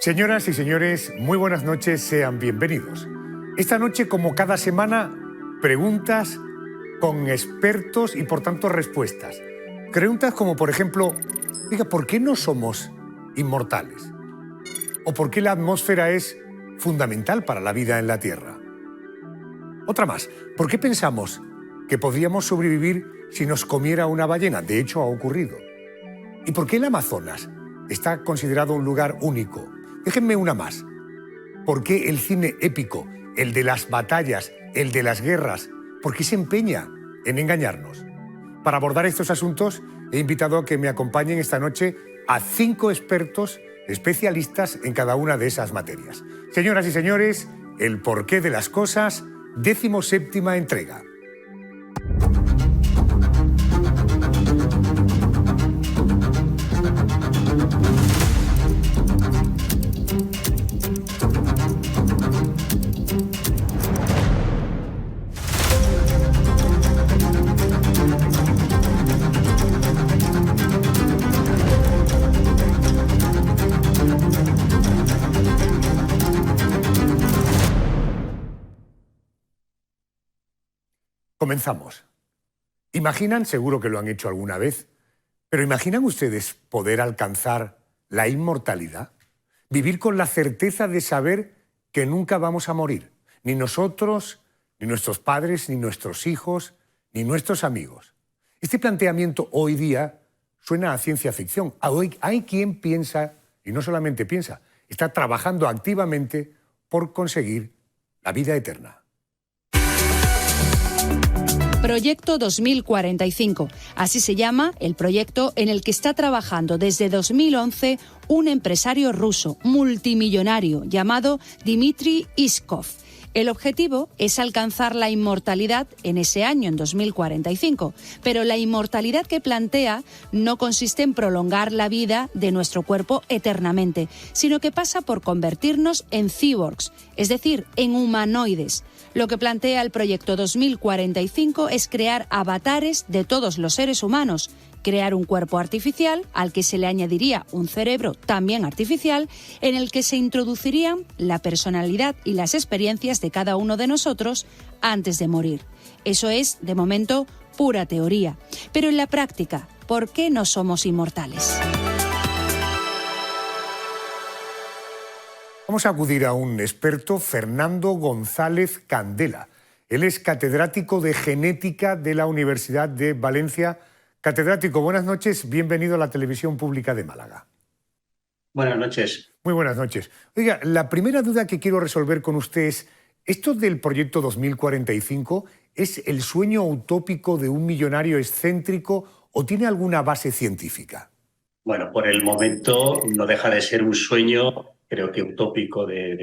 Señoras y señores, muy buenas noches, sean bienvenidos. Esta noche, como cada semana, preguntas con expertos y por tanto respuestas. Preguntas como, por ejemplo, diga, ¿por qué no somos inmortales? ¿O por qué la atmósfera es fundamental para la vida en la Tierra? Otra más, ¿por qué pensamos que podríamos sobrevivir si nos comiera una ballena? De hecho, ha ocurrido. ¿Y por qué el Amazonas está considerado un lugar único? Déjenme una más. ¿Por qué el cine épico, el de las batallas, el de las guerras, por qué se empeña en engañarnos? Para abordar estos asuntos, he invitado a que me acompañen esta noche a 5 expertos especialistas en cada una de esas materias. Señoras y señores, el porqué de las cosas, 17ª entrega. Comenzamos. ¿Imaginan? Seguro que lo han hecho alguna vez, pero ¿imaginan ustedes poder alcanzar la inmortalidad? Vivir con la certeza de saber que nunca vamos a morir. Ni nosotros, ni nuestros padres, ni nuestros hijos, ni nuestros amigos. Este planteamiento hoy día suena a ciencia ficción. Hay quien piensa, y no solamente piensa, está trabajando activamente por conseguir la vida eterna. Proyecto 2045. Así se llama el proyecto en el que está trabajando desde 2011 un empresario ruso multimillonario llamado Dmitry Iskov. El objetivo es alcanzar la inmortalidad en ese año, en 2045, pero la inmortalidad que plantea no consiste en prolongar la vida de nuestro cuerpo eternamente, sino que pasa por convertirnos en cyborgs, es decir, en humanoides. Lo que plantea el proyecto 2045 es crear avatares de todos los seres humanos, crear un cuerpo artificial al que se le añadiría un cerebro también artificial en el que se introducirían la personalidad y las experiencias de cada uno de nosotros antes de morir. Eso es, de momento, pura teoría. Pero en la práctica, ¿por qué no somos inmortales? Vamos a acudir a un experto, Fernando González Candela. Él es catedrático de Genética de la Universidad de Valencia. Catedrático, buenas noches, bienvenido a la Televisión Pública de Málaga. Buenas noches. Muy buenas noches. Oiga, la primera duda que quiero resolver con usted es, ¿esto del proyecto 2045 es el sueño utópico de un millonario excéntrico o tiene alguna base científica? Bueno, por el momento no deja de ser un sueño, creo que utópico de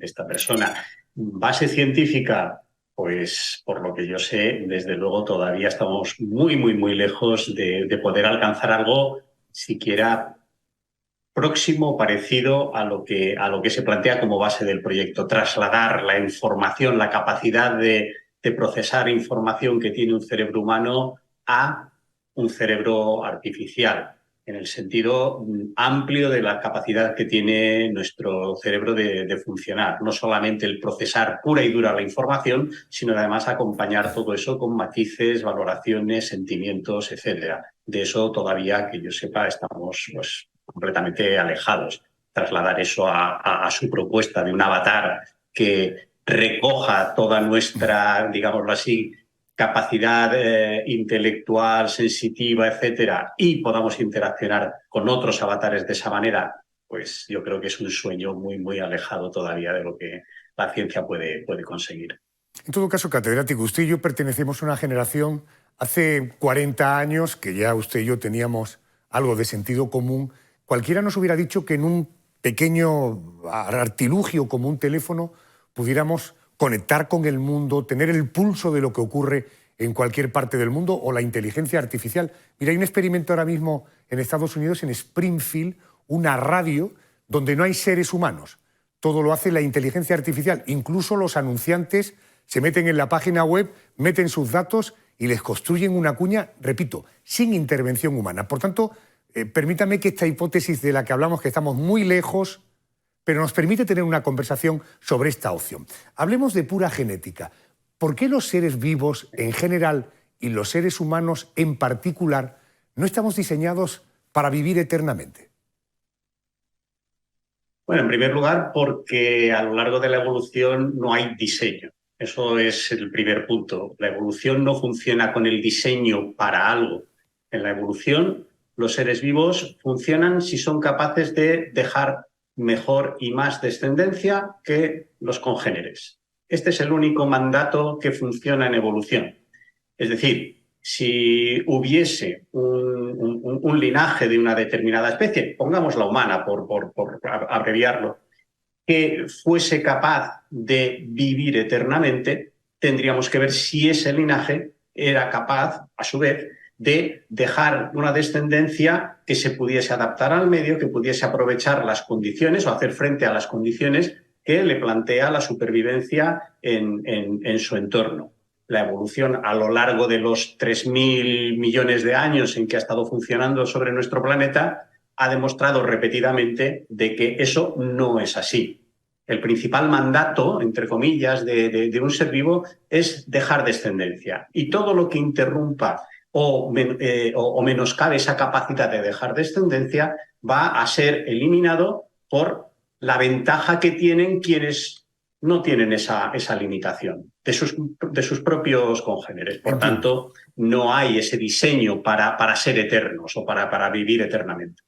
esta persona. Base científica, pues por lo que yo sé, desde luego todavía estamos muy lejos de poder alcanzar algo siquiera próximo o parecido a lo que se plantea como base del proyecto. Trasladar la información, la capacidad de procesar información que tiene un cerebro humano a un cerebro artificial, en el sentido amplio de la capacidad que tiene nuestro cerebro de funcionar. No solamente el procesar pura y dura la información, sino además acompañar todo eso con matices, valoraciones, sentimientos, etc. De eso todavía, que yo sepa, estamos completamente alejados. Trasladar eso a su propuesta de un avatar que recoja toda nuestra, digámoslo así, capacidad intelectual, sensitiva, etcétera, y podamos interaccionar con otros avatares de esa manera, pues yo creo que es un sueño muy alejado todavía de lo que la ciencia puede conseguir. En todo caso, catedrático, usted y yo pertenecemos a una generación hace 40 años que ya usted y yo teníamos algo de sentido común. Cualquiera nos hubiera dicho que en un pequeño artilugio como un teléfono pudiéramos conectar con el mundo, tener el pulso de lo que ocurre en cualquier parte del mundo, o la inteligencia artificial. Mira, hay un experimento ahora mismo en Estados Unidos, en Springfield, una radio donde no hay seres humanos. Todo lo hace la inteligencia artificial. Incluso los anunciantes se meten en la página web, meten sus datos y les construyen una cuña, repito, sin intervención humana. Por tanto, permítame que esta hipótesis de la que hablamos, que estamos muy lejos, pero nos permite tener una conversación sobre esta opción. Hablemos de pura genética. ¿Por qué los seres vivos en general y los seres humanos en particular no estamos diseñados para vivir eternamente? Bueno, en primer lugar, porque a lo largo de la evolución no hay diseño. Eso es el primer punto. La evolución no funciona con el diseño para algo. En la evolución, los seres vivos funcionan si son capaces de dejar mejor y más descendencia que los congéneres. Este es el único mandato que funciona en evolución. Es decir, si hubiese un linaje de una determinada especie, pongamos la humana por abreviarlo, que fuese capaz de vivir eternamente, tendríamos que ver si ese linaje era capaz, a su vez, de dejar una descendencia que se pudiese adaptar al medio, que pudiese aprovechar las condiciones o hacer frente a las condiciones que le plantea la supervivencia en su entorno. La evolución a lo largo de los 3.000 millones de años en que ha estado funcionando sobre nuestro planeta ha demostrado repetidamente de que eso no es así. El principal mandato, entre comillas, de un ser vivo es dejar descendencia. Y todo lo que interrumpa o menoscabe esa capacidad de dejar descendencia va a ser eliminado por la ventaja que tienen quienes no tienen esa limitación de sus propios congéneres. Por tanto, no hay ese diseño para ser eternos o para vivir eternamente.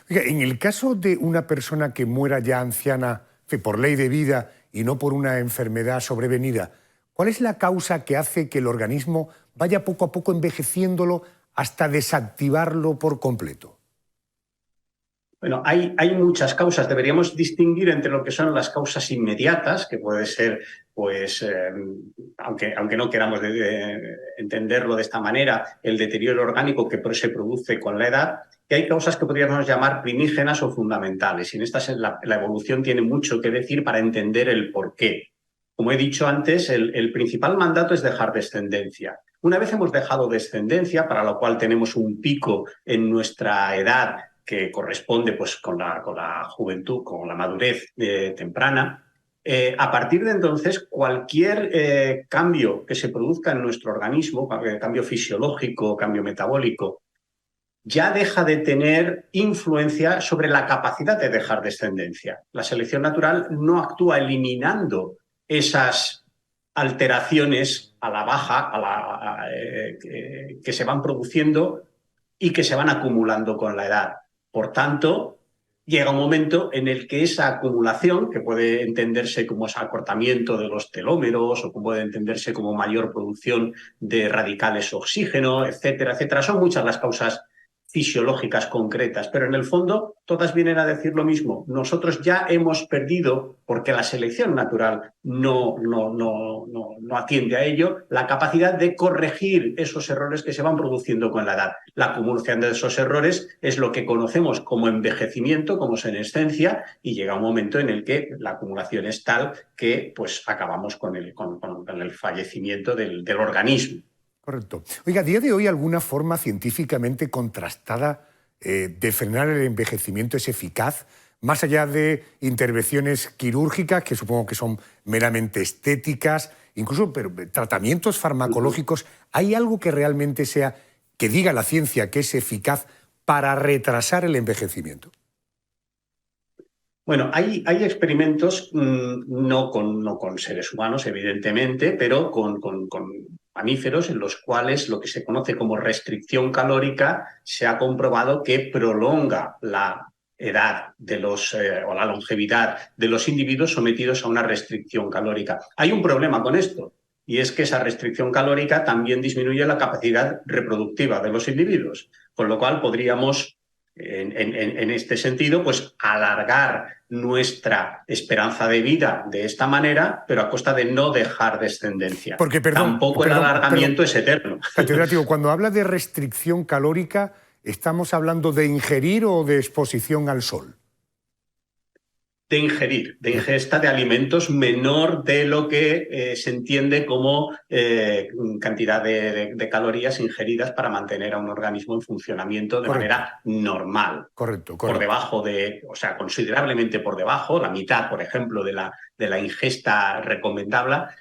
Oiga, en el caso de una persona que muera ya anciana por ley de vida y no por una enfermedad sobrevenida, ¿cuál es la causa que hace que el organismo vaya poco a poco envejeciéndolo hasta desactivarlo por completo? Bueno, hay muchas causas. Deberíamos distinguir entre lo que son las causas inmediatas, que puede ser, pues, aunque no queramos entenderlo de esta manera, el deterioro orgánico que se produce con la edad, y hay causas que podríamos llamar primígenas o fundamentales. Y en estas la evolución tiene mucho que decir para entender el porqué. Como he dicho antes, el principal mandato es dejar descendencia. Una vez hemos dejado descendencia, para lo cual tenemos un pico en nuestra edad que corresponde pues, con la juventud, con la madurez temprana, a partir de entonces cualquier cambio que se produzca en nuestro organismo, cambio fisiológico, cambio metabólico, ya deja de tener influencia sobre la capacidad de dejar descendencia. La selección natural no actúa eliminando esas alteraciones a la baja que se van produciendo y que se van acumulando con la edad. Por tanto, llega un momento en el que esa acumulación, que puede entenderse como ese acortamiento de los telómeros o puede entenderse como mayor producción de radicales oxígeno, etcétera, etcétera, son muchas las causas fisiológicas concretas, pero en el fondo todas vienen a decir lo mismo. Nosotros ya hemos perdido, porque la selección natural no atiende a ello, la capacidad de corregir esos errores que se van produciendo con la edad. La acumulación de esos errores es lo que conocemos como envejecimiento, como senescencia, y llega un momento en el que la acumulación es tal que pues, acabamos con el fallecimiento del organismo. Correcto. Oiga, ¿a día de hoy alguna forma científicamente contrastada de frenar el envejecimiento es eficaz? Más allá de intervenciones quirúrgicas, que supongo que son meramente estéticas, incluso tratamientos farmacológicos, ¿hay algo que realmente que diga la ciencia que es eficaz para retrasar el envejecimiento? Bueno, hay experimentos, no con seres humanos, evidentemente, pero con mamíferos en los cuales lo que se conoce como restricción calórica se ha comprobado que prolonga la edad o la longevidad de los individuos sometidos a una restricción calórica. Hay un problema con esto, y es que esa restricción calórica también disminuye la capacidad reproductiva de los individuos, con lo cual podríamos, en este sentido, pues alargar nuestra esperanza de vida de esta manera, pero a costa de no dejar descendencia. Porque, tampoco el alargamiento es eterno. Catedrático, cuando habla de restricción calórica, ¿estamos hablando de ingerir o de exposición al sol? de ingerir, de ingesta de alimentos menor de lo que se entiende como cantidad de calorías ingeridas para mantener a un organismo en funcionamiento de manera normal. Correcto. Por debajo o sea, considerablemente por debajo, la mitad, por ejemplo, de la ingesta recomendada,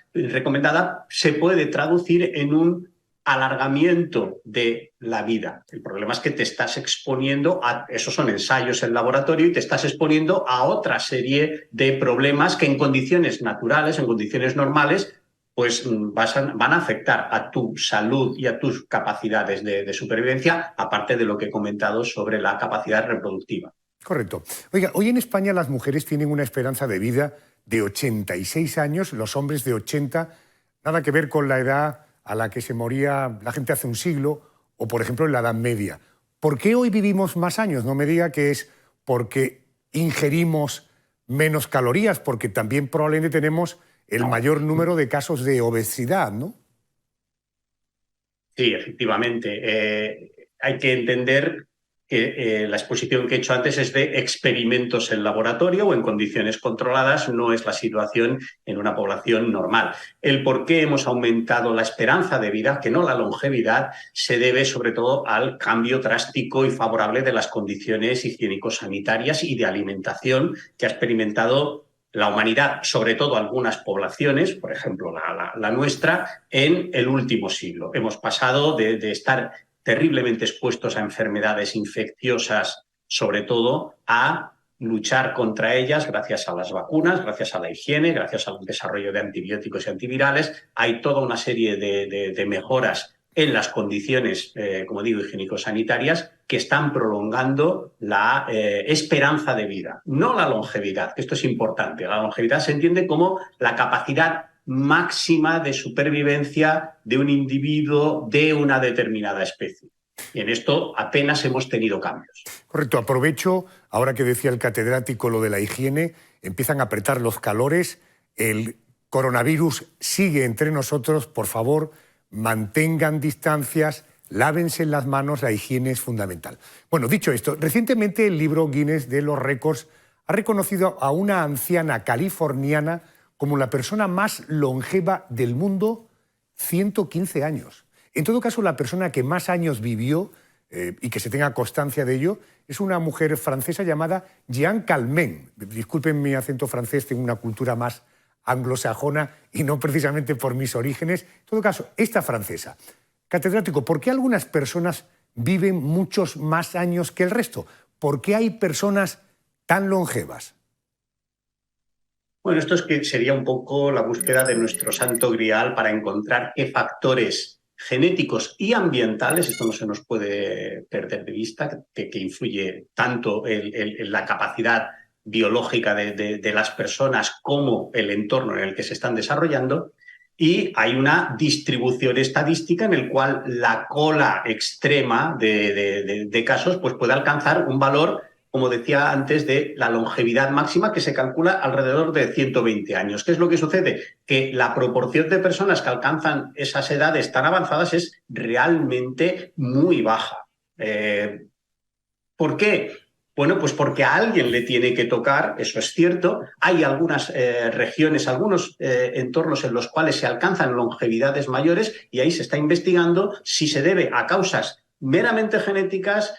se puede traducir en un alargamiento de la vida. El problema es que te estás exponiendo esos son ensayos en laboratorio, y te estás exponiendo a otra serie de problemas que en condiciones naturales, en condiciones normales, pues van a afectar a tu salud y a tus capacidades de supervivencia, aparte de lo que he comentado sobre la capacidad reproductiva. Correcto. Oiga, hoy en España las mujeres tienen una esperanza de vida de 86 años, los hombres de 80, nada que ver con la edad a la que se moría la gente hace un siglo, o por ejemplo en la Edad Media. ¿Por qué hoy vivimos más años? No me diga que es porque ingerimos menos calorías, porque también probablemente tenemos el mayor número de casos de obesidad, ¿no? Sí, efectivamente. Hay que entender que la exposición que he hecho antes es de experimentos en laboratorio o en condiciones controladas, no es la situación en una población normal. El por qué hemos aumentado la esperanza de vida, que no la longevidad, se debe sobre todo al cambio drástico y favorable de las condiciones higiénico-sanitarias y de alimentación que ha experimentado la humanidad, sobre todo algunas poblaciones, por ejemplo la nuestra, en el último siglo. Hemos pasado de estar terriblemente expuestos a enfermedades infecciosas, sobre todo a luchar contra ellas gracias a las vacunas, gracias a la higiene, gracias al desarrollo de antibióticos y antivirales. Hay toda una serie de mejoras en las condiciones, como digo, higiénico-sanitarias, que están prolongando la esperanza de vida, no la longevidad, que esto es importante. La longevidad se entiende como la capacidad máxima de supervivencia de un individuo de una determinada especie. Y en esto apenas hemos tenido cambios. Correcto. Aprovecho, ahora que decía el catedrático lo de la higiene, empiezan a apretar los calores, el coronavirus sigue entre nosotros, por favor, mantengan distancias, lávense las manos, la higiene es fundamental. Bueno, dicho esto, recientemente el libro Guinness de los récords ha reconocido a una anciana californiana como la persona más longeva del mundo, 115 años. En todo caso, la persona que más años vivió, y que se tenga constancia de ello, es una mujer francesa llamada Jeanne Calment. Disculpen mi acento francés, tengo una cultura más anglosajona y no precisamente por mis orígenes. En todo caso, esta francesa. Catedrático, ¿por qué algunas personas viven muchos más años que el resto? ¿Por qué hay personas tan longevas? Bueno, esto es que sería un poco la búsqueda de nuestro santo grial para encontrar qué factores genéticos y ambientales, esto no se nos puede perder de vista, que influye tanto en la capacidad biológica de las personas como el entorno en el que se están desarrollando. Y hay una distribución estadística en el cual la cola extrema de casos pues puede alcanzar un valor, como decía antes, de la longevidad máxima, que se calcula alrededor de 120 años. ¿Qué es lo que sucede? Que la proporción de personas que alcanzan esas edades tan avanzadas es realmente muy baja. ¿Por qué? Bueno, pues porque a alguien le tiene que tocar, eso es cierto. Hay algunas regiones, algunos entornos en los cuales se alcanzan longevidades mayores, y ahí se está investigando si se debe a causas meramente genéticas,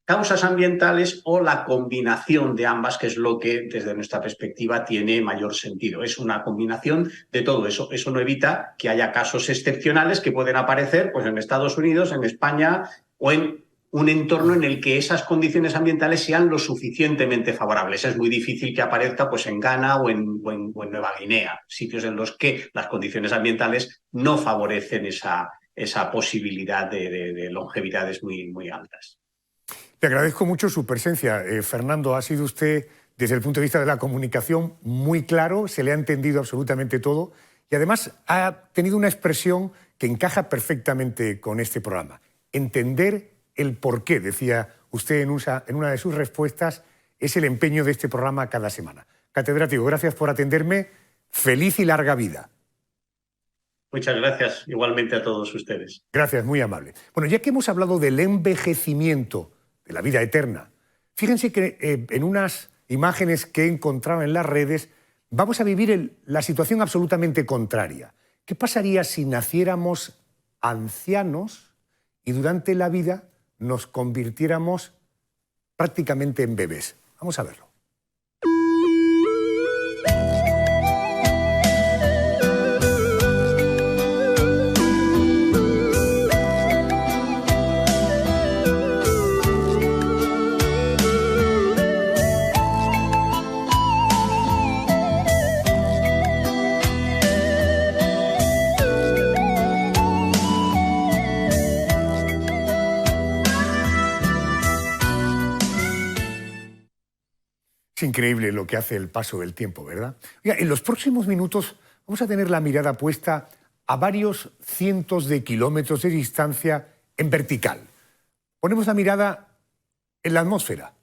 causas ambientales o la combinación de ambas, que es lo que desde nuestra perspectiva tiene mayor sentido. Es una combinación de todo eso. Eso no evita que haya casos excepcionales que pueden aparecer pues, en Estados Unidos, en España o en un entorno en el que esas condiciones ambientales sean lo suficientemente favorables. Es muy difícil que aparezca pues, en Ghana o en Nueva Guinea, sitios en los que las condiciones ambientales no favorecen esa posibilidad de longevidades muy, muy altas. Le agradezco mucho su presencia. Fernando, ha sido usted, desde el punto de vista de la comunicación, muy claro, se le ha entendido absolutamente todo y además ha tenido una expresión que encaja perfectamente con este programa. Entender el porqué, decía usted en una de sus respuestas, es el empeño de este programa cada semana. Catedrático, gracias por atenderme. Feliz y larga vida. Muchas gracias, igualmente a todos ustedes. Gracias, muy amable. Bueno, ya que hemos hablado del envejecimiento, de la vida eterna, fíjense que en unas imágenes que he encontrado en las redes, vamos a vivir la situación absolutamente contraria. ¿Qué pasaría si naciéramos ancianos y durante la vida nos convirtiéramos prácticamente en bebés? Vamos a verlo. Es increíble lo que hace el paso del tiempo, ¿verdad? Oiga, en los próximos minutos vamos a tener la mirada puesta a varios cientos de kilómetros de distancia en vertical. Ponemos la mirada en la atmósfera.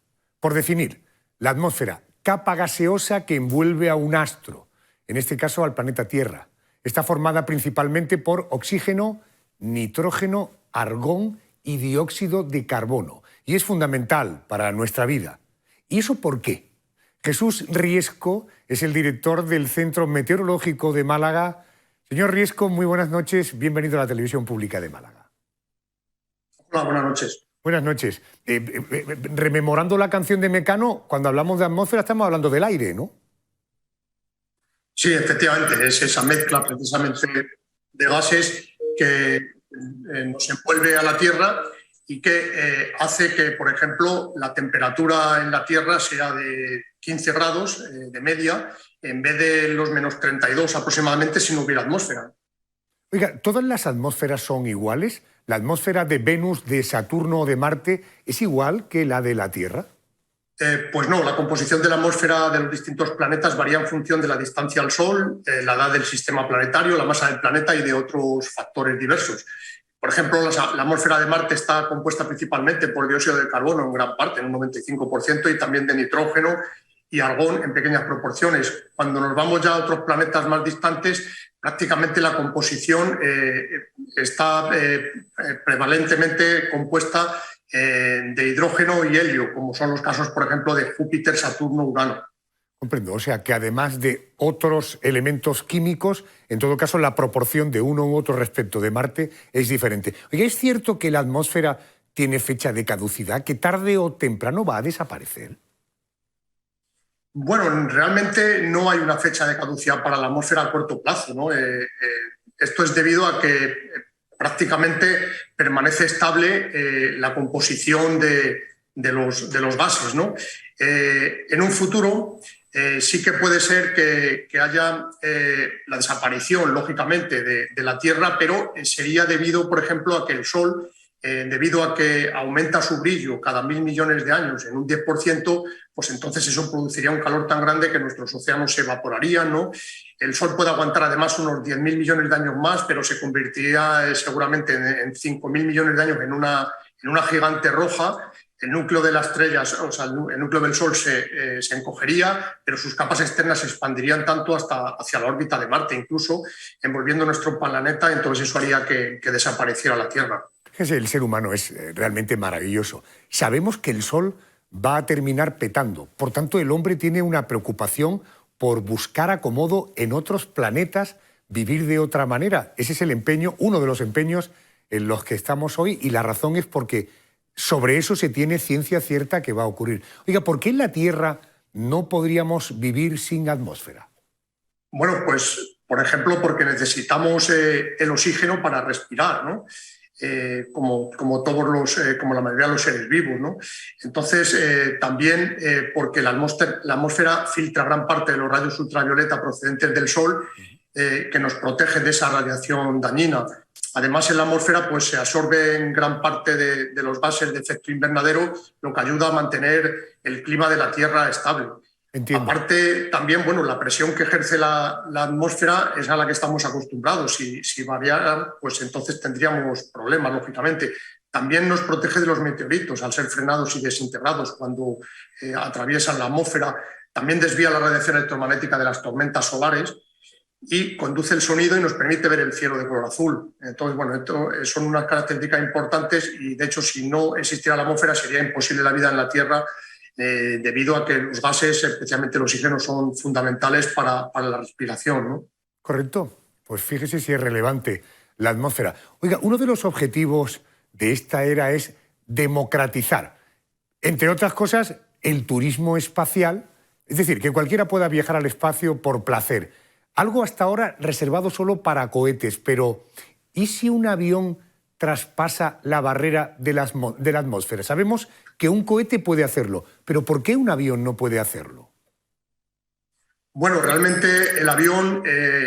Por definir, la atmósfera, capa gaseosa que envuelve a un astro, en este caso al planeta Tierra. Está formada principalmente por oxígeno, nitrógeno, argón y dióxido de carbono. Y es fundamental para nuestra vida. ¿Y eso por qué? Jesús Riesco es el director del Centro Meteorológico de Málaga. Señor Riesco, muy buenas noches. Bienvenido a la Televisión Pública de Málaga. Hola, buenas noches. Buenas noches. Rememorando la canción de Mecano, cuando hablamos de atmósfera estamos hablando del aire, ¿no? Sí, efectivamente, es esa mezcla precisamente de gases que nos envuelve a la Tierra y que hace que, por ejemplo, la temperatura en la Tierra sea de 15 grados de media, en vez de los menos 32 aproximadamente si no hubiera atmósfera. Oiga, ¿todas las atmósferas son iguales? ¿La atmósfera de Venus, de Saturno o de Marte es igual que la de la Tierra? Pues no, la composición de la atmósfera de los distintos planetas varía en función de la distancia al Sol, la edad del sistema planetario, la masa del planeta y de otros factores diversos. Por ejemplo, la atmósfera de Marte está compuesta principalmente por dióxido de carbono en gran parte, en un 95%, y también de nitrógeno y argón en pequeñas proporciones. Cuando nos vamos ya a otros planetas más distantes, prácticamente la composición está prevalentemente compuesta de hidrógeno y helio, como son los casos, por ejemplo, de Júpiter, Saturno, Urano. Comprendo, o sea que además de otros elementos químicos, en todo caso la proporción de uno u otro respecto de Marte es diferente. Oye, ¿es cierto que la atmósfera tiene fecha de caducidad, que tarde o temprano va a desaparecer? Bueno, realmente no hay una fecha de caducidad para la atmósfera a corto plazo, ¿no? Esto es debido a que prácticamente permanece estable la composición de los gases, ¿no? En un futuro sí que puede ser que haya la desaparición, lógicamente, de la Tierra, pero sería debido, por ejemplo, a que el Sol, debido a que aumenta su brillo cada 1.000 millones de años en un 10%, pues entonces eso produciría un calor tan grande que nuestros océanos se evaporarían, ¿no? El Sol puede aguantar además unos 10.000 millones de años más, pero se convertiría seguramente en 5.000 millones de años en una gigante roja. El núcleo de la estrella, o sea, el núcleo del Sol se encogería, pero sus capas externas se expandirían tanto hasta hacia la órbita de Marte, incluso envolviendo nuestro planeta, entonces eso haría que desapareciera la Tierra. El ser humano es realmente maravilloso. Sabemos que el Sol va a terminar petando, por tanto el hombre tiene una preocupación por buscar acomodo en otros planetas, vivir de otra manera. Ese es el empeño, uno de los empeños en los que estamos hoy, y la razón es porque sobre eso se tiene ciencia cierta que va a ocurrir. Oiga, ¿por qué en la Tierra no podríamos vivir sin atmósfera? Bueno, pues, por ejemplo, porque necesitamos el oxígeno para respirar, ¿no? Como la mayoría de los seres vivos, ¿no? Entonces, también porque la atmósfera filtra gran parte de los rayos ultravioleta procedentes del Sol, que nos protege de esa radiación dañina. Además, en la atmósfera pues, se absorben gran parte de los gases de efecto invernadero, lo que ayuda a mantener el clima de la Tierra estable. Entiendo. Aparte, también, bueno, la presión que ejerce la atmósfera es a la que estamos acostumbrados. Si variara, pues entonces tendríamos problemas, lógicamente. También nos protege de los meteoritos al ser frenados y desintegrados cuando atraviesan la atmósfera. También desvía la radiación electromagnética de las tormentas solares y conduce el sonido y nos permite ver el cielo de color azul. Entonces, bueno, esto son unas características importantes y, de hecho, si no existiera la atmósfera sería imposible la vida en la Tierra debido a que los gases, especialmente el oxígeno, son fundamentales para la respiración, ¿no? Correcto. Pues fíjese si es relevante la atmósfera. Oiga, uno de los objetivos de esta era es democratizar, entre otras cosas, el turismo espacial, es decir, que cualquiera pueda viajar al espacio por placer. Algo hasta ahora reservado solo para cohetes, pero ¿y si un avión traspasa la barrera de la atmósfera? Sabemos que un cohete puede hacerlo, pero ¿por qué un avión no puede hacerlo? Bueno, realmente el avión,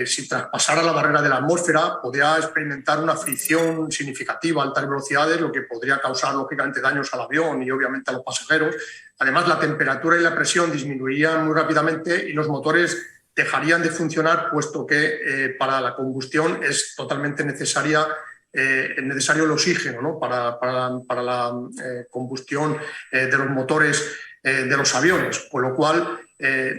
si traspasara la barrera de la atmósfera, podría experimentar una fricción significativa a altas velocidades, lo que podría causar, lógicamente, daños al avión y, obviamente, a los pasajeros. Además, la temperatura y la presión disminuirían muy rápidamente y los motores dejarían de funcionar, puesto que para la combustión es totalmente necesario el oxígeno, ¿no? para la combustión de los motores de los aviones, con lo cual,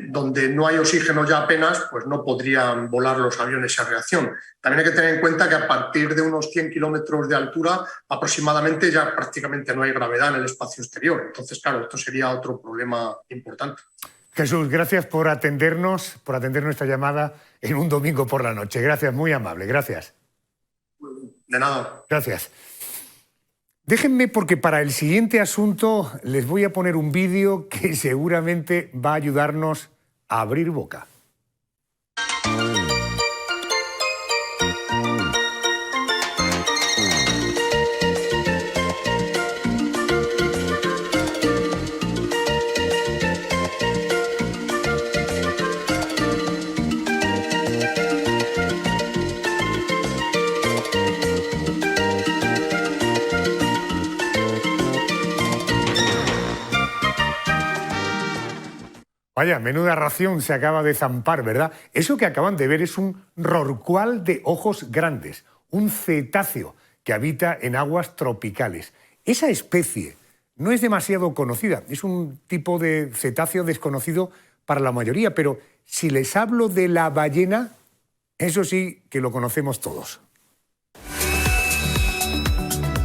donde no hay oxígeno ya apenas, pues no podrían volar los aviones a reacción. También hay que tener en cuenta que a partir de unos 100 kilómetros de altura aproximadamente ya prácticamente no hay gravedad en el espacio exterior. Entonces, claro, esto sería otro problema importante. Jesús, gracias por atender nuestra llamada en un domingo por la noche. Gracias, muy amable, gracias. De nada. Gracias. Déjenme, porque para el siguiente asunto les voy a poner un vídeo que seguramente va a ayudarnos a abrir boca. Vaya, menuda ración se acaba de zampar, ¿verdad? Eso que acaban de ver es un rorcual de ojos grandes, un cetáceo que habita en aguas tropicales. Esa especie no es demasiado conocida, es un tipo de cetáceo desconocido para la mayoría, pero si les hablo de la ballena, eso sí que lo conocemos todos.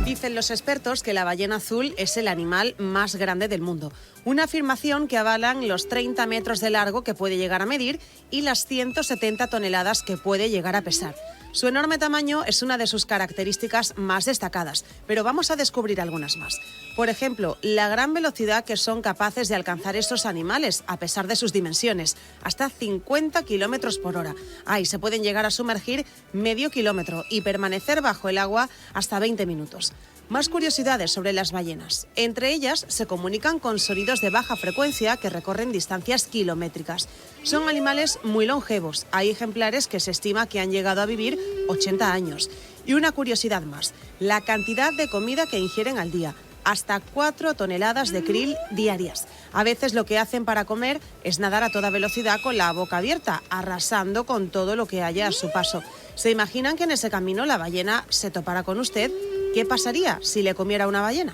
Dicen los expertos que la ballena azul es el animal más grande del mundo. Una afirmación que avalan los 30 metros de largo que puede llegar a medir y las 170 toneladas que puede llegar a pesar. Su enorme tamaño es una de sus características más destacadas, pero vamos a descubrir algunas más. Por ejemplo, la gran velocidad que son capaces de alcanzar estos animales, a pesar de sus dimensiones, hasta 50 kilómetros por hora. Ahí se pueden llegar a sumergir medio kilómetro y permanecer bajo el agua hasta 20 minutos. Más curiosidades sobre las ballenas. Entre ellas se comunican con sonidos de baja frecuencia que recorren distancias kilométricas. Son animales muy longevos. Hay ejemplares que se estima que han llegado a vivir 80 años. Y una curiosidad más, la cantidad de comida que ingieren al día. Hasta 4 toneladas de krill diarias. A veces lo que hacen para comer es nadar a toda velocidad con la boca abierta, arrasando con todo lo que haya a su paso. ¿Se imaginan que en ese camino la ballena se topara con usted? ¿Qué pasaría si le comiera una ballena?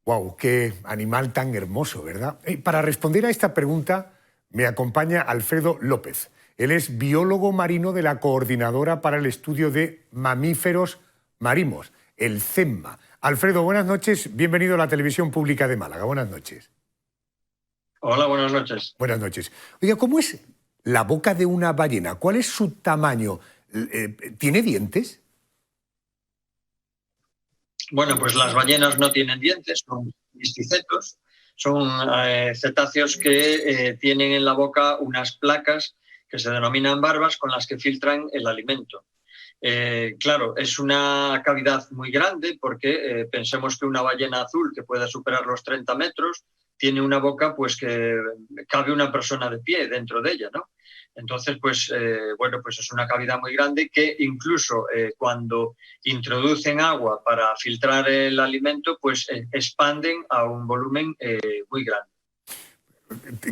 ¡Wow! ¡Qué animal tan hermoso!, ¿verdad? Para responder a esta pregunta me acompaña Alfredo López. Él es biólogo marino de la Coordinadora para el Estudio de Mamíferos Marinos, el CEMMA. Alfredo, buenas noches. Bienvenido a la Televisión Pública de Málaga. Buenas noches. Hola, buenas noches. Buenas noches. Oiga, ¿cómo es la boca de una ballena? ¿Cuál es su tamaño? ¿Tiene dientes? Bueno, pues las ballenas no tienen dientes, son misticetos. Son cetáceos que tienen en la boca unas placas que se denominan barbas con las que filtran el alimento. Claro, es una cavidad muy grande porque pensemos que una ballena azul que pueda superar los 30 metros tiene una boca pues que cabe una persona de pie dentro de ella, ¿no? Entonces, pues es una cavidad muy grande que incluso cuando introducen agua para filtrar el alimento, pues expanden a un volumen muy grande.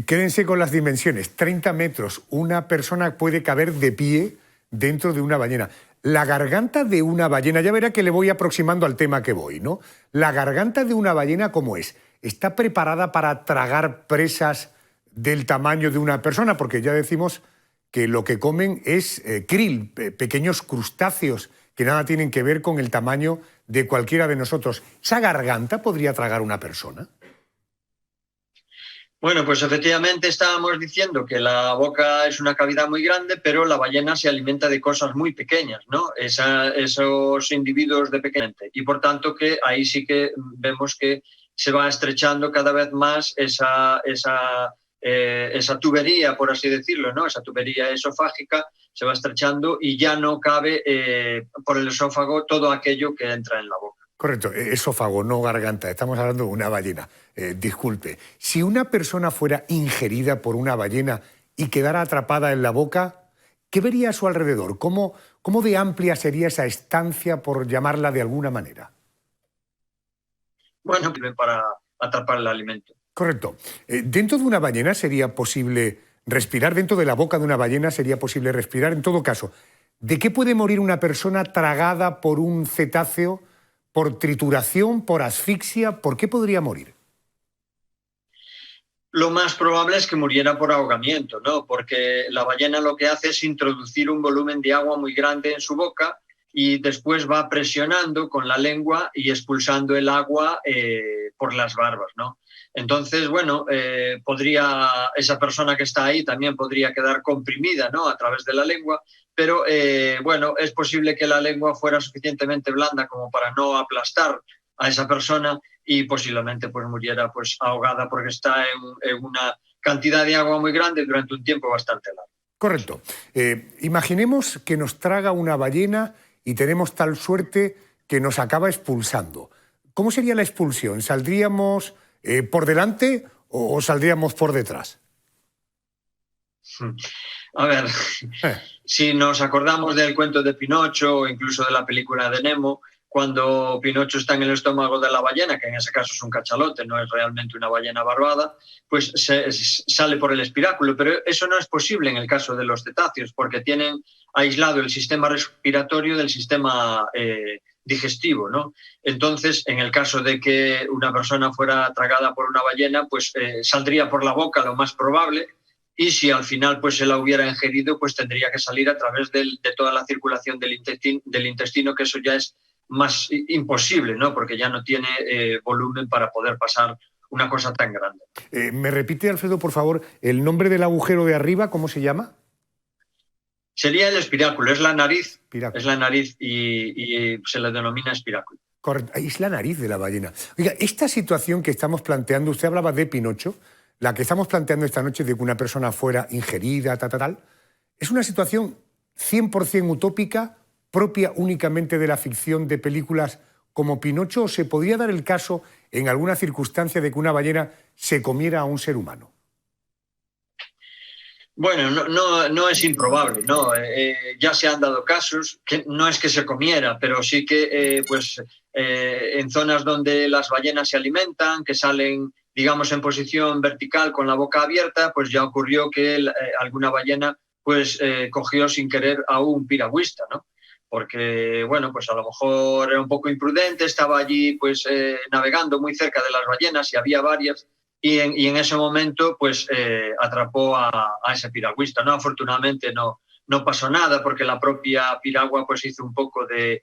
Quédense con las dimensiones. 30 metros. Una persona puede caber de pie dentro de una ballena. La garganta de una ballena, ya verá que le voy aproximando al tema que voy, ¿no? La garganta de una ballena, ¿cómo es? ¿Está preparada para tragar presas del tamaño de una persona? Porque ya decimos que lo que comen es krill, pequeños crustáceos que nada tienen que ver con el tamaño de cualquiera de nosotros. ¿Esa garganta podría tragar una persona? Bueno, pues efectivamente estábamos diciendo que la boca es una cavidad muy grande, pero la ballena se alimenta de cosas muy pequeñas, ¿no? Esos individuos de pequeño. Y por tanto que ahí sí que vemos que se va estrechando cada vez más esa tubería, por así decirlo, ¿no? Esa tubería esofágica se va estrechando y ya no cabe por el esófago todo aquello que entra en la boca. Correcto, esófago, no garganta. Estamos hablando de una ballena. Disculpe, si una persona fuera ingerida por una ballena y quedara atrapada en la boca, ¿qué vería a su alrededor? ¿Cómo de amplia sería esa estancia, por llamarla de alguna manera? Bueno, para atrapar el alimento. Correcto. ¿Dentro de una ballena sería posible respirar? ¿Dentro de la boca de una ballena sería posible respirar? En todo caso, ¿de qué puede morir una persona tragada por un cetáceo? ¿Por trituración? ¿Por asfixia? ¿Por qué podría morir? Lo más probable es que muriera por ahogamiento, ¿no? Porque la ballena lo que hace es introducir un volumen de agua muy grande en su boca y después va presionando con la lengua y expulsando el agua por las barbas, ¿no? Entonces, bueno, esa persona que está ahí también podría quedar comprimida, ¿no? A través de la lengua, pero bueno, es posible que la lengua fuera suficientemente blanda como para no aplastar a esa persona y posiblemente pues muriera pues ahogada porque está en una cantidad de agua muy grande durante un tiempo bastante largo. Correcto. Imaginemos que nos traga una ballena y tenemos tal suerte que nos acaba expulsando. ¿Cómo sería la expulsión? ¿Saldríamos por delante o saldríamos por detrás? A ver, si nos acordamos del cuento de Pinocho o incluso de la película de Nemo, cuando Pinocho está en el estómago de la ballena, que en ese caso es un cachalote, no es realmente una ballena barbada, pues sale por el espiráculo. Pero eso no es posible en el caso de los cetáceos, porque tienen aislado el sistema respiratorio del sistema digestivo, ¿no? Entonces, en el caso de que una persona fuera tragada por una ballena, pues saldría por la boca, lo más probable, y si al final pues se la hubiera ingerido, pues tendría que salir a través de toda la circulación del intestino, que eso ya es más imposible, ¿no? Porque ya no tiene volumen para poder pasar una cosa tan grande. ¿Me repite, Alfredo, por favor, el nombre del agujero de arriba? ¿Cómo se llama? Sería el espiráculo, es la nariz. Espiráculo. Es la nariz y se le denomina espiráculo. Correcto, es la nariz de la ballena. Oiga, esta situación que estamos planteando, usted hablaba de Pinocho, la que estamos planteando esta noche de que una persona fuera ingerida, tal, es una situación 100% utópica, propia únicamente de la ficción de películas como Pinocho, o se podría dar el caso en alguna circunstancia de que una ballena se comiera a un ser humano? Bueno, no es improbable, ¿no? Ya se han dado casos, que no es que se comiera, pero sí que en zonas donde las ballenas se alimentan, que salen, digamos, en posición vertical con la boca abierta, pues ya ocurrió que alguna ballena pues cogió sin querer a un piragüista, ¿no? Porque, bueno, pues a lo mejor era un poco imprudente, estaba allí pues navegando muy cerca de las ballenas y había varias, y en ese momento pues atrapó a ese piragüista, ¿no? Afortunadamente no pasó nada porque la propia piragua pues hizo un poco de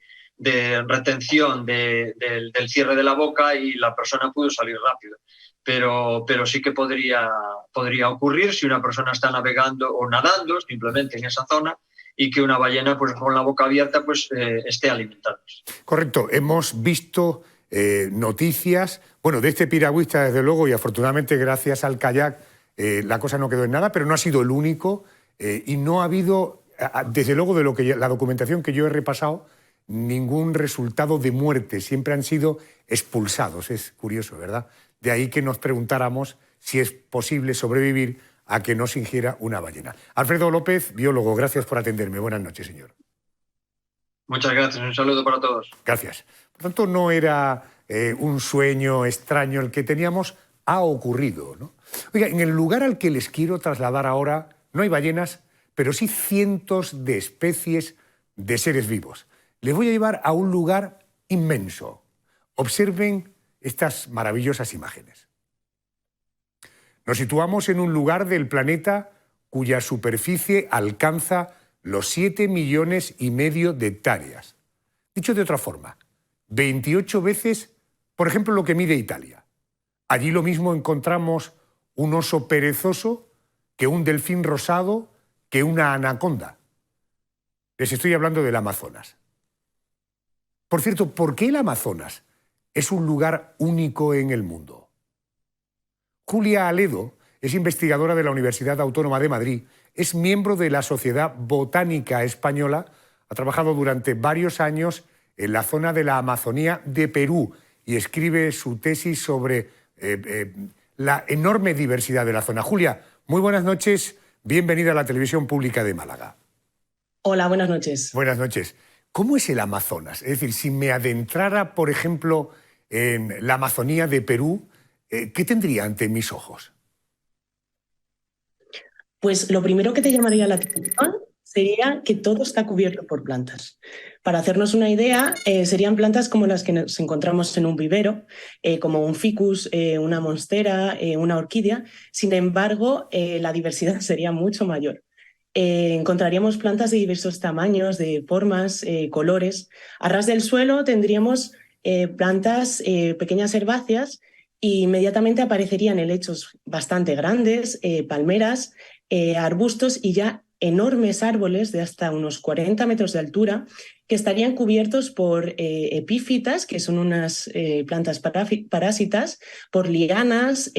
retención del cierre de la boca y la persona pudo salir rápido. Pero sí que podría ocurrir si una persona está navegando o nadando simplemente en esa zona y que una ballena pues con la boca abierta pues esté alimentándose. Correcto, hemos visto noticias, bueno, de este piragüista desde luego, y afortunadamente gracias al kayak la cosa no quedó en nada, pero no ha sido el único y no ha habido, desde luego de la documentación que yo he repasado, ningún resultado de muerte, siempre han sido expulsados, es curioso, ¿verdad? De ahí que nos preguntáramos si es posible sobrevivir a que no se ingiera una ballena. Alfredo López, biólogo, gracias por atenderme. Buenas noches, señor. Muchas gracias, un saludo para todos. Gracias. Por tanto, no era un sueño extraño el que teníamos, ha ocurrido, ¿no? Oiga, en el lugar al que les quiero trasladar ahora no hay ballenas, pero sí cientos de especies de seres vivos. Les voy a llevar a un lugar inmenso. Observen estas maravillosas imágenes. Nos situamos en un lugar del planeta cuya superficie alcanza los 7,5 millones de hectáreas. Dicho de otra forma, 28 veces, por ejemplo, lo que mide Italia. Allí lo mismo encontramos un oso perezoso que un delfín rosado, que una anaconda. Les estoy hablando del Amazonas. Por cierto, ¿por qué el Amazonas es un lugar único en el mundo? Julia Aledo es investigadora de la Universidad Autónoma de Madrid, es miembro de la Sociedad Botánica Española, ha trabajado durante varios años en la zona de la Amazonía de Perú y escribe su tesis sobre la enorme diversidad de la zona. Julia, muy buenas noches, bienvenida a la Televisión Pública de Málaga. Hola, buenas noches. Buenas noches. ¿Cómo es el Amazonas? Es decir, si me adentrara, por ejemplo, en la Amazonía de Perú, ¿qué tendría ante mis ojos? Pues lo primero que te llamaría la atención sería que todo está cubierto por plantas. Para hacernos una idea, serían plantas como las que nos encontramos en un vivero, como un ficus, una monstera, una orquídea. Sin embargo, la diversidad sería mucho mayor. Encontraríamos plantas de diversos tamaños, de formas, colores. A ras del suelo tendríamos plantas pequeñas herbáceas y inmediatamente aparecerían helechos bastante grandes, palmeras, arbustos y ya enormes árboles de hasta unos 40 metros de altura que estarían cubiertos por epífitas, que son unas plantas parásitas, por lianas,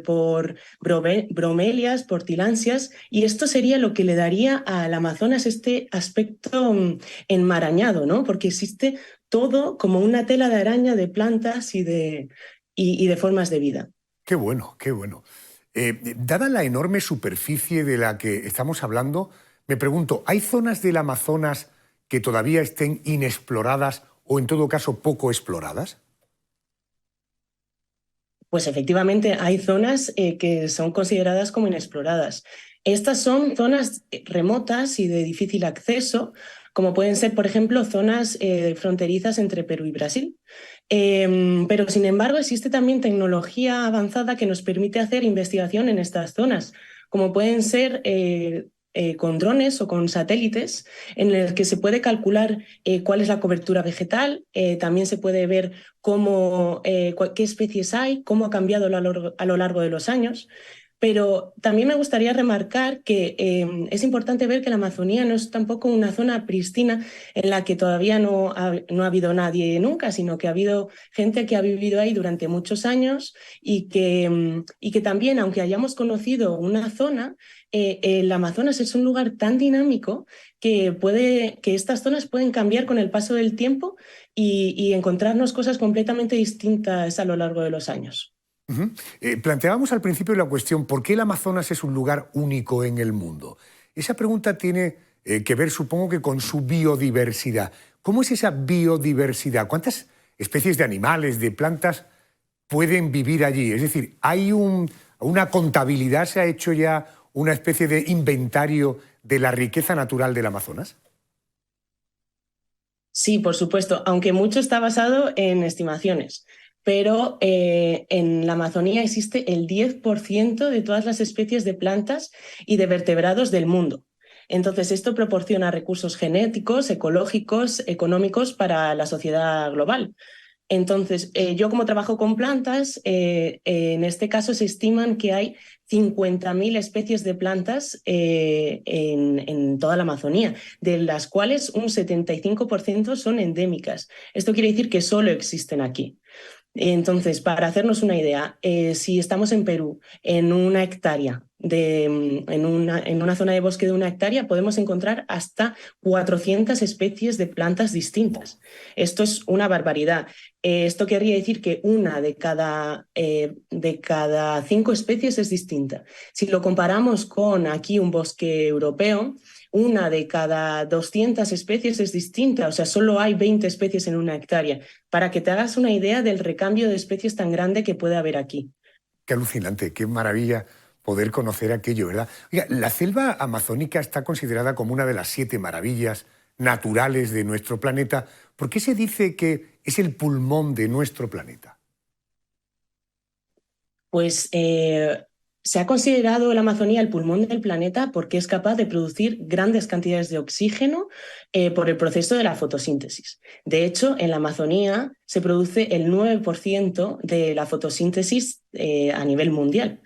por bromelias, por tilansias, y esto sería lo que le daría al Amazonas este aspecto enmarañado, ¿no? Porque existe todo como una tela de araña de plantas y de formas de vida. Qué bueno, qué bueno. Dada la enorme superficie de la que estamos hablando, me pregunto, ¿hay zonas del Amazonas que todavía estén inexploradas o en todo caso poco exploradas? Pues efectivamente hay zonas que son consideradas como inexploradas. Estas son zonas remotas y de difícil acceso, como pueden ser, por ejemplo, zonas fronterizas entre Perú y Brasil. Pero, sin embargo, existe también tecnología avanzada que nos permite hacer investigación en estas zonas, como pueden ser con drones o con satélites, en el que se puede calcular cuál es la cobertura vegetal, también se puede ver qué especies hay, cómo ha cambiado a lo largo de los años. Pero también me gustaría remarcar que es importante ver que la Amazonía no es tampoco una zona pristina en la que todavía no ha habido nadie nunca, sino que ha habido gente que ha vivido ahí durante muchos años y que también, aunque hayamos conocido una zona, el Amazonas es un lugar tan dinámico que estas zonas pueden cambiar con el paso del tiempo y encontrarnos cosas completamente distintas a lo largo de los años. Planteábamos al principio la cuestión, ¿por qué el Amazonas es un lugar único en el mundo? Esa pregunta tiene que ver, supongo que con su biodiversidad. ¿Cómo es esa biodiversidad? ¿Cuántas especies de animales, de plantas pueden vivir allí? Es decir, ¿hay una contabilidad, se ha hecho ya una especie de inventario de la riqueza natural del Amazonas? Sí, por supuesto, aunque mucho está basado en estimaciones. Pero en la Amazonía existe el 10% de todas las especies de plantas y de vertebrados del mundo. Entonces, esto proporciona recursos genéticos, ecológicos, económicos para la sociedad global. Entonces, yo como trabajo con plantas, en este caso se estiman que hay 50.000 especies de plantas en toda la Amazonía, de las cuales un 75% son endémicas. Esto quiere decir que solo existen aquí. Entonces, para hacernos una idea, si estamos en Perú, en una hectárea, en una zona de bosque de 1 hectárea, podemos encontrar hasta 400 especies de plantas distintas. Esto es una barbaridad. Esto querría decir que una de cada 5 especies es distinta. Si lo comparamos con aquí un bosque europeo, una de cada 200 especies es distinta, o sea, solo hay 20 especies en 1 hectárea, para que te hagas una idea del recambio de especies tan grande que puede haber aquí. Qué alucinante, qué maravilla poder conocer aquello, ¿verdad? Oiga, la selva amazónica está considerada como una de las 7 maravillas naturales de nuestro planeta. ¿Por qué se dice que es el pulmón de nuestro planeta? Pues Se ha considerado la Amazonía el pulmón del planeta porque es capaz de producir grandes cantidades de oxígeno por el proceso de la fotosíntesis. De hecho, en la Amazonía se produce el 9% de la fotosíntesis a nivel mundial.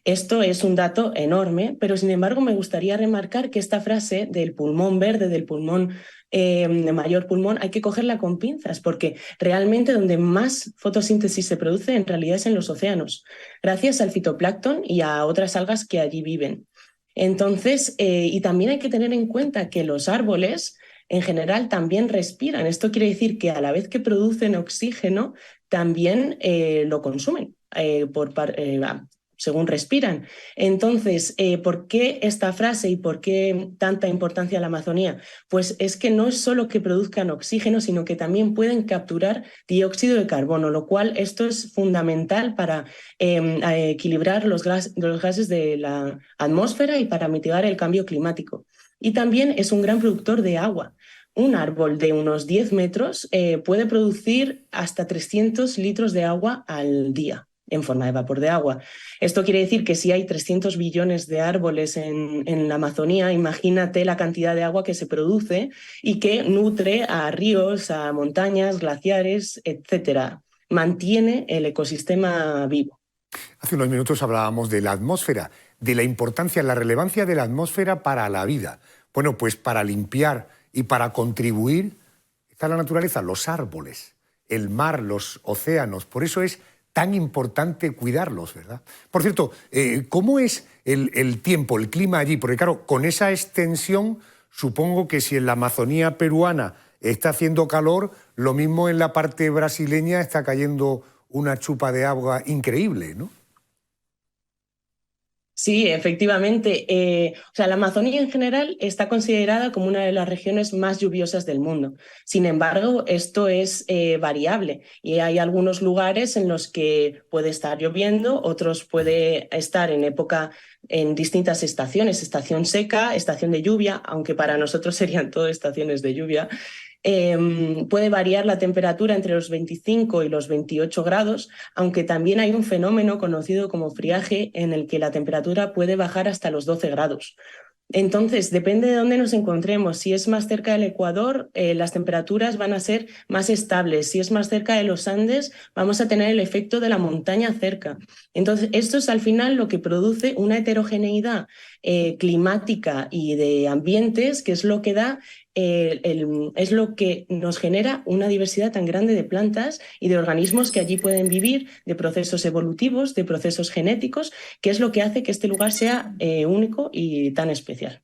Esto es un dato enorme, pero sin embargo me gustaría remarcar que esta frase del pulmón verde, del pulmón mayor pulmón, hay que cogerla con pinzas, porque realmente donde más fotosíntesis se produce en realidad es en los océanos, gracias al fitoplancton y a otras algas que allí viven. Entonces, y también hay que tener en cuenta que los árboles en general también respiran. Esto quiere decir que a la vez que producen oxígeno, también lo consumen según respiran. Entonces, ¿por qué esta frase y por qué tanta importancia a la Amazonía? Pues es que no es solo que produzcan oxígeno, sino que también pueden capturar dióxido de carbono, lo cual esto es fundamental para equilibrar los gases de la atmósfera y para mitigar el cambio climático. Y también es un gran productor de agua. Un árbol de unos 10 metros puede producir hasta 300 litros de agua al día en forma de vapor de agua. Esto quiere decir que si hay 300 billones de árboles en la Amazonía, imagínate la cantidad de agua que se produce y que nutre a ríos, a montañas, glaciares, etc. Mantiene el ecosistema vivo. Hace unos minutos hablábamos de la atmósfera, de la importancia, la relevancia de la atmósfera para la vida. Bueno, pues para limpiar y para contribuir está la naturaleza, los árboles, el mar, los océanos. Por eso es tan importante cuidarlos, ¿verdad? Por cierto, ¿cómo es el tiempo, el clima allí? Porque claro, con esa extensión, supongo que si en la Amazonía peruana está haciendo calor, lo mismo en la parte brasileña está cayendo una chupa de agua increíble, ¿no? Sí, efectivamente. La Amazonía en general está considerada como una de las regiones más lluviosas del mundo. Sin embargo, esto es variable y hay algunos lugares en los que puede estar lloviendo, otros puede estar en distintas estaciones, estación seca, estación de lluvia, aunque para nosotros serían todas estaciones de lluvia. Puede variar la temperatura entre los 25 y los 28 grados, aunque también hay un fenómeno conocido como friaje en el que la temperatura puede bajar hasta los 12 grados. Entonces, depende de dónde nos encontremos. Si es más cerca del Ecuador, las temperaturas van a ser más estables. Si es más cerca de los Andes, vamos a tener el efecto de la montaña cerca. Entonces, esto es al final lo que produce una heterogeneidad climática y de ambientes, que es lo que da es lo que nos genera una diversidad tan grande de plantas y de organismos que allí pueden vivir, de procesos evolutivos, de procesos genéticos, que es lo que hace que este lugar sea único y tan especial.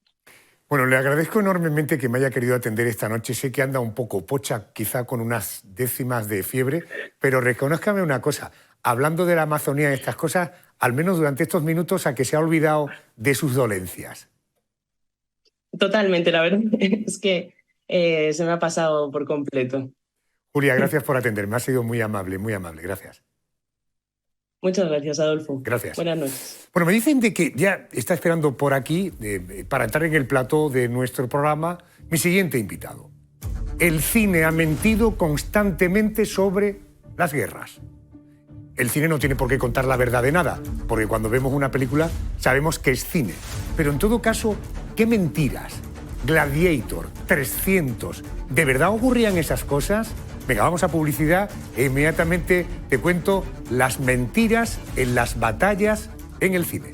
Bueno, le agradezco enormemente que me haya querido atender esta noche. Sé que anda un poco pocha, quizá con unas décimas de fiebre, pero reconózcame una cosa. Hablando de la Amazonía y estas cosas, al menos durante estos minutos, a que se ha olvidado de sus dolencias. Totalmente, la verdad es que se me ha pasado por completo. Julia, gracias por atenderme. Ha sido muy amable, gracias. Muchas gracias, Adolfo. Gracias. Buenas noches. Bueno, me dicen de que ya está esperando por aquí, para entrar en el plató de nuestro programa, mi siguiente invitado. El cine ha mentido constantemente sobre las guerras. El cine no tiene por qué contar la verdad de nada, porque cuando vemos una película sabemos que es cine. Pero en todo caso, ¿qué mentiras? Gladiator, 300, ¿de verdad ocurrían esas cosas? Venga, vamos a publicidad e inmediatamente te cuento las mentiras en las batallas en el cine.